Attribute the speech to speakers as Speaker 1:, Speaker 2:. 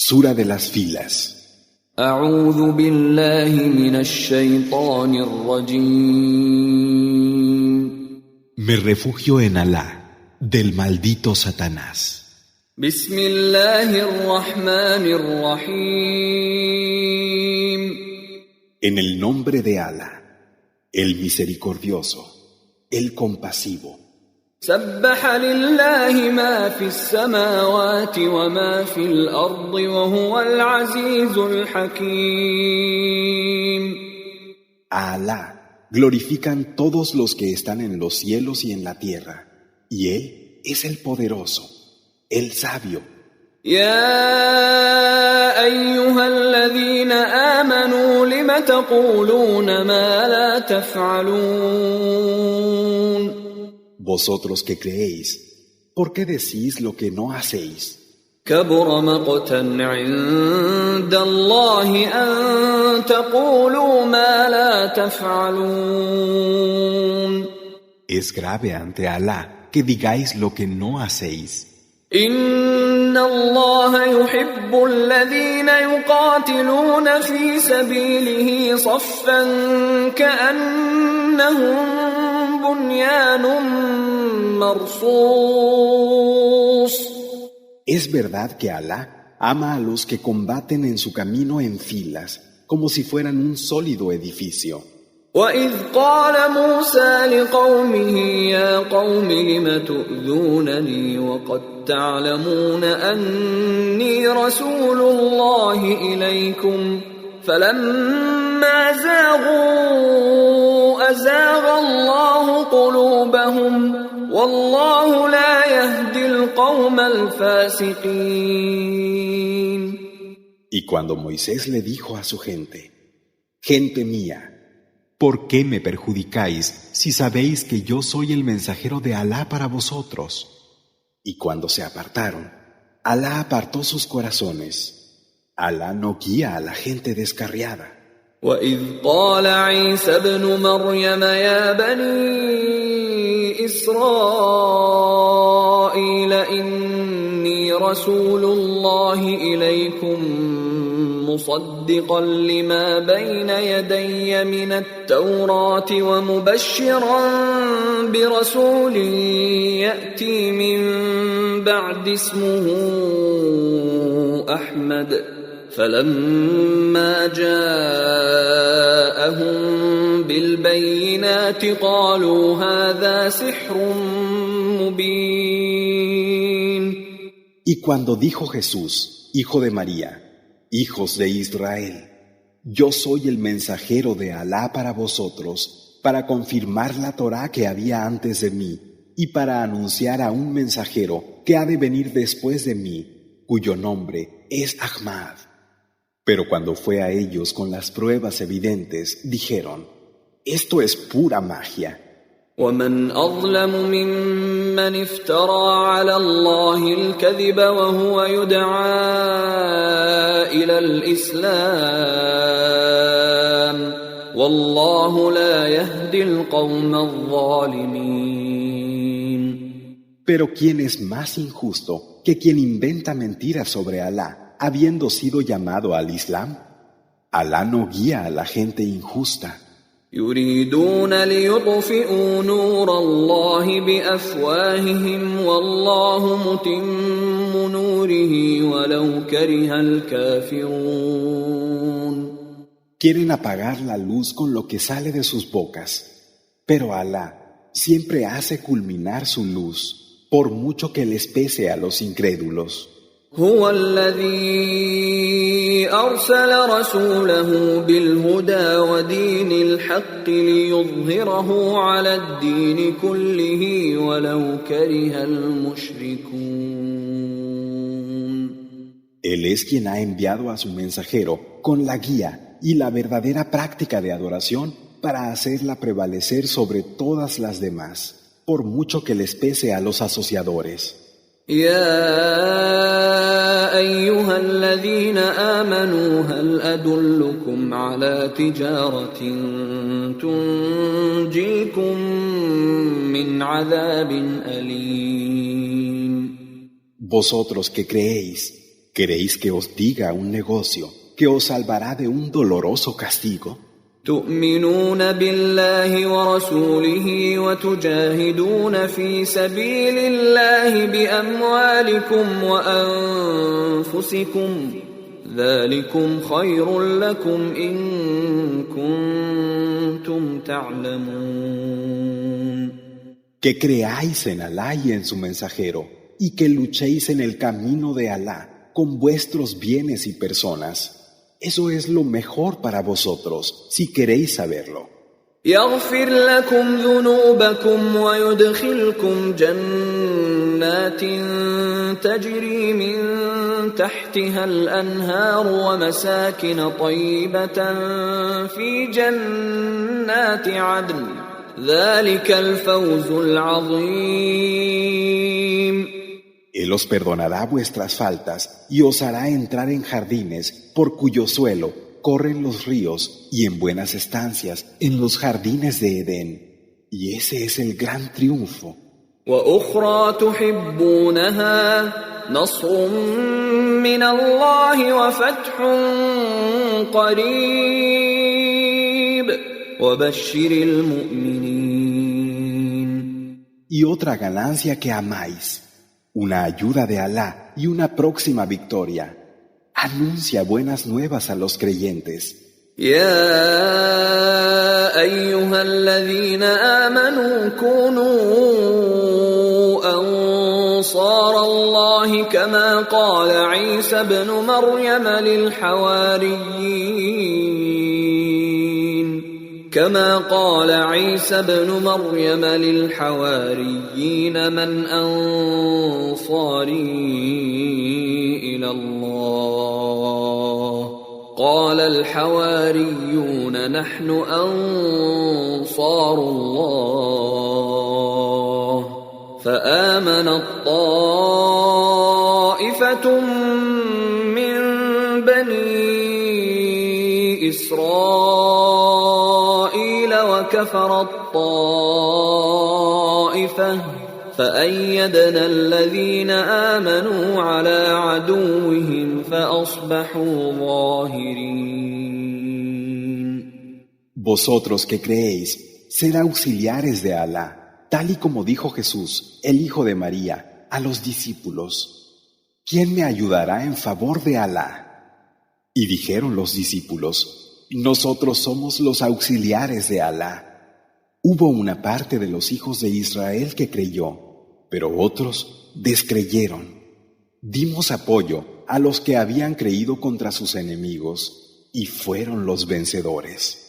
Speaker 1: Sura de las filas.
Speaker 2: أعوذ بالله من الشيطان الرجيم.
Speaker 1: Me refugio en Alá, del maldito Satanás.
Speaker 2: بسم الله الرحمن الرحيم.
Speaker 1: En el nombre de Alá, el misericordioso, el compasivo.
Speaker 2: سبح لله ما في السماوات وما في الأرض وهو العزيز الحكيم.
Speaker 1: A Alá glorifican todos los que están en los cielos y en la tierra, y Él es el poderoso, el sabio.
Speaker 2: يا أيها الذين آمنوا لم تقولون ما لا تفعلون.
Speaker 1: Vosotros que creéis, ¿por qué decís lo que no hacéis?
Speaker 2: كبر مقتا عند الله أن تقولوا ما لا تفعلون.
Speaker 1: Es grave ante Alá que digáis lo que no hacéis.
Speaker 2: إن الله يحب الذين يقاتلون في سبيله صفا كأنهم بنيان مرصوص.
Speaker 1: Es verdad que Alá ama a los que combaten en su camino en filas, como si fueran un sólido edificio.
Speaker 2: وَإِذْ قَالَ مُوسَى لِقَوْمِهِ يَا قَوْمِ لِمَ تُؤْذُونَنِي وَقَدْ تَعْلَمُونَ أَنِّي رَسُولُ اللَّهِ إِلَيْكُمْ فَلَمَّا زَاغُوا أَزَاغَ اللَّهُ قُلُوبَهُمْ وَاللَّهُ لَا يَهْدِي الْقَوْمَ الْفَاسِقِينَ.
Speaker 1: Y cuando Moisés le dijo a su gente, «Gente mía, ¿por qué me perjudicáis si sabéis que yo soy el mensajero de Alá para vosotros?» Y cuando se apartaron, Alá apartó sus corazones. Alá no guía a la gente descarriada.
Speaker 2: وَإِذْ قَالَ عِيسَى ابْنُ مَرْيَمَ يَا بَنِي إِسْرَائِيلَ إِنِّي رَسُولُ اللَّهِ إِلَيْكُمْ مُصَدِّقًا لِمَا بَيْنَ يَدَيَّ مِنَ التَّوْرَاةِ وَمُبَشِّرًا بِرَسُولٍ يَأْتِي مِن بَعْدِ اسْمُهُ أَحْمَدُ فَلَمَّا جَاءَهُم بِالْبَيِّنَاتِ قَالُوا هَذَا سِحْرٌ مُبِينٌ.
Speaker 1: Y cuando dijo Jesús, hijo de María, hijos de Israel, yo soy el mensajero de Alá para vosotros, para confirmar la Torá que había antes de mí y para anunciar a un mensajero que ha de venir después de mí, cuyo nombre es Ahmad. Pero cuando fue a ellos con las pruebas evidentes, dijeron, esto es pura magia.
Speaker 2: وَمَنْ أَظْلَمُ مِمَّنِ افْتَرَى عَلَى اللَّهِ الْكَذِبَ وَهُوَ يُدْعَى إِلَى الْإِسْلَامِ وَاللَّهُ لَا يَهْدِي الْقَوْمَ الظَّالِمِينَ.
Speaker 1: Pero ¿quién es más injusto que quien inventa mentiras sobre Alá, habiendo sido llamado al Islam? Alá no guía a la gente injusta.
Speaker 2: يريدون ليطفئوا نور الله بأفواههم والله متم نوره ولو كره الكافرون.
Speaker 1: Quieren apagar la luz con lo que sale de sus bocas, pero Alá siempre hace culminar su luz, por mucho que les pese a los incrédulos.
Speaker 2: هو الذي أرسل رسوله بالهدى ودين الحق ليظهره على الدين كله ولو كره المشركون.
Speaker 1: Él es quien ha enviado a su mensajero con la guía y la verdadera práctica de adoración para hacerla prevalecer sobre todas las demás, por mucho que les pese a los asociadores.
Speaker 2: يا أيها الذين آمنوا هل أدلكم على تجارة تنجيكم من عذاب أليم.
Speaker 1: Vosotros que creéis, ¿Queréis que os diga un negocio que os salvará de un doloroso castigo?
Speaker 2: تؤمنون بالله ورسوله وتجاهدون في سبيل الله بأموالكم وأنفسكم ذلكم خير لكم إن كنتم تعلمون.
Speaker 1: Que creáis en Alá y en su mensajero, y que luchéis en el camino de Alá con vuestros bienes y personas. Eso es lo mejor para vosotros, si queréis saberlo.
Speaker 2: يغفر لكم ذنوبكم ويدخلكم جنات تجري من تحتها الأنهار ومساكن طيبة في جنات عدن ذلك الفوز العظيم.
Speaker 1: Él os perdonará vuestras faltas y os hará entrar en jardines por cuyo suelo corren los ríos y en buenas estancias en los jardines de Edén. Y ese es el gran triunfo.
Speaker 2: وأخرى تحبونها نصر من الله وفتح قريب وبشر المؤمنين.
Speaker 1: Y otra ganancia que amáis, una ayuda de Alá y una próxima victoria. Anuncia buenas nuevas a los creyentes.
Speaker 2: يا أيها الذين آمنوا كونوا أنصار الله كما قال عيسى ابن مريم للحواريين من أنصاري إلى الله قال الحواريون نحن أنصار الله فآمنت طائفة من بني إسرائيل وكفرت طائفة فأيدنا الذين آمنوا على عدوهم فأصبحوا ظاهرين.
Speaker 1: Vosotros que creéis, sed auxiliares de Alá, tal y como dijo Jesús, el hijo de María, a los discípulos. ¿Quién me ayudará en favor de Alá? Y dijeron los discípulos, nosotros somos los auxiliares de Alá. Hubo una parte de los hijos de Israel que creyó, pero otros descreyeron. Dimos apoyo a los que habían creído contra sus enemigos y fueron los vencedores.